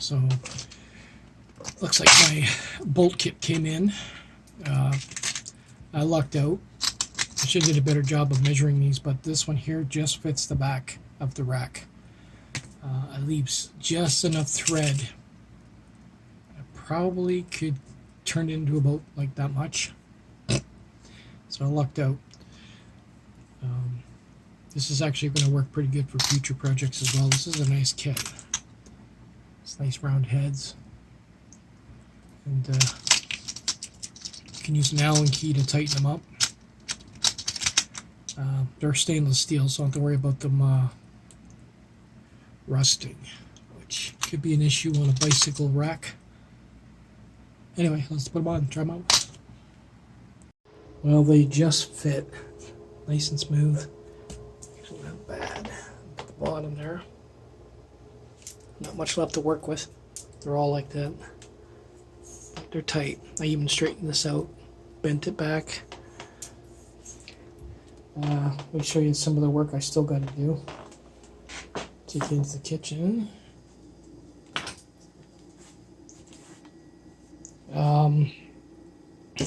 So looks like my bolt kit came in. I lucked out. I should have did a better job of measuring these, but this one here just fits the back of the rack. It leaves just enough thread. I probably could turn it into about like that much. So I lucked out. This is actually going to work pretty good for future projects as well. This is a nice kit. It's nice round heads. And you can use an Allen key to tighten them up. They're stainless steel, so I don't have to worry about them rusting, which could be an issue on a bicycle rack. Anyway, let's put them on and try them out. Well, they just fit. Nice and smooth. Actually not bad. At the bottom there. Not much left to work with. They're all like that. They're tight. I even straightened this out, bent it back. Let me show you some of the work I still got to do. Take it into the kitchen.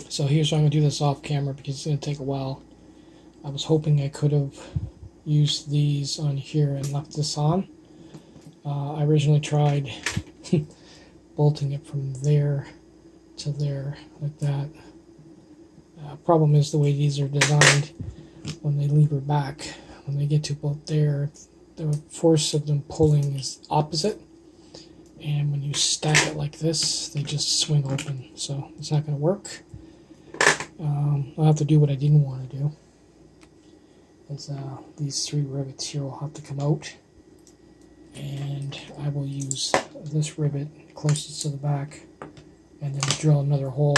So here's how I'm going to do this off camera because it's going to take a while. I was hoping I could have used these on here and left this on. I originally tried bolting it from there to there like that. Problem is the way these are designed, when they lever back, when they get to about there, the force of them pulling is opposite, and when you stack it like this, they just swing open, so it's not going to work. I'll have to do what I didn't want to do. Is, these three rivets here will have to come out, and I will use this rivet closest to the back, and then drill another hole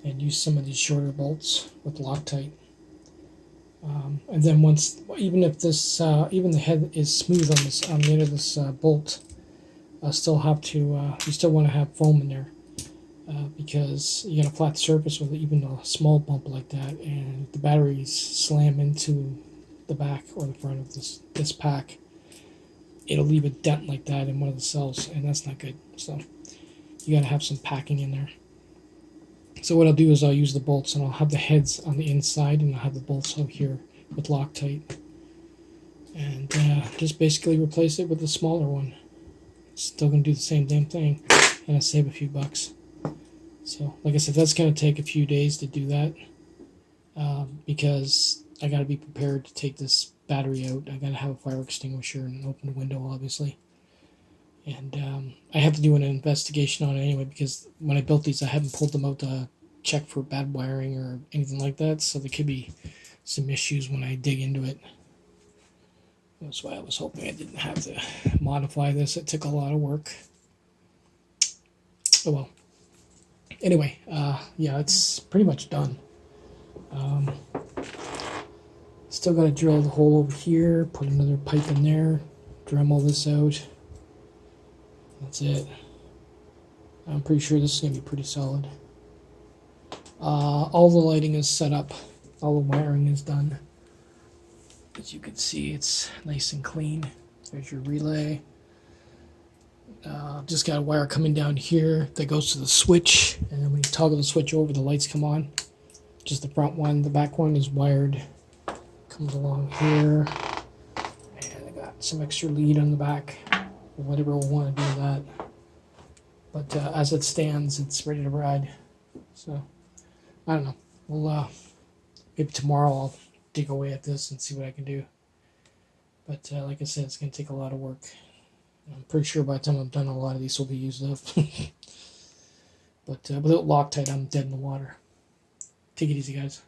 and use some of these shorter bolts with Loctite. And then once, even if this, even the head is smooth on this, on the end of this bolt, I still have to, you still want to have foam in there, because you got a flat surface with even a small bump like that, and the batteries slam into the back or the front of this pack, it'll leave a dent like that in one of the cells, and that's not good. So you got to have some packing in there. So what I'll do is I'll use the bolts, and I'll have the heads on the inside, and I'll have the bolts out here with Loctite, and just basically replace it with a smaller one. Still going to do the same damn thing, and I save a few bucks. So like I said, that's going to take a few days to do that, because I got to be prepared to take this battery out. I got to have a fire extinguisher and open the window, obviously. And I have to do an investigation on it anyway, because when I built these, I haven't pulled them out to check for bad wiring or anything like that, so there could be some issues when I dig into it. That's why I was hoping I didn't have to modify this. It took a lot of work. Oh well. Anyway, yeah, it's pretty much done. Still got to drill the hole over here, put another pipe in there, Dremel this out. That's it. I'm pretty sure this is going to be pretty solid. All the lighting is set up. All the wiring is done. As you can see, it's nice and clean. There's your relay. Just got a wire coming down here that goes to the switch. And then when you toggle the switch over, the lights come on. Just the front one. The back one is wired. Comes along here. And I got some extra lead on the back. Whatever we'll want to do with that. But as it stands, it's ready to ride. So, I don't know. We'll, maybe tomorrow I'll dig away at this and see what I can do. But like I said, it's going to take a lot of work. I'm pretty sure by the time I'm done, a lot of these will be used up. But without Loctite, I'm dead in the water. Take it easy, guys.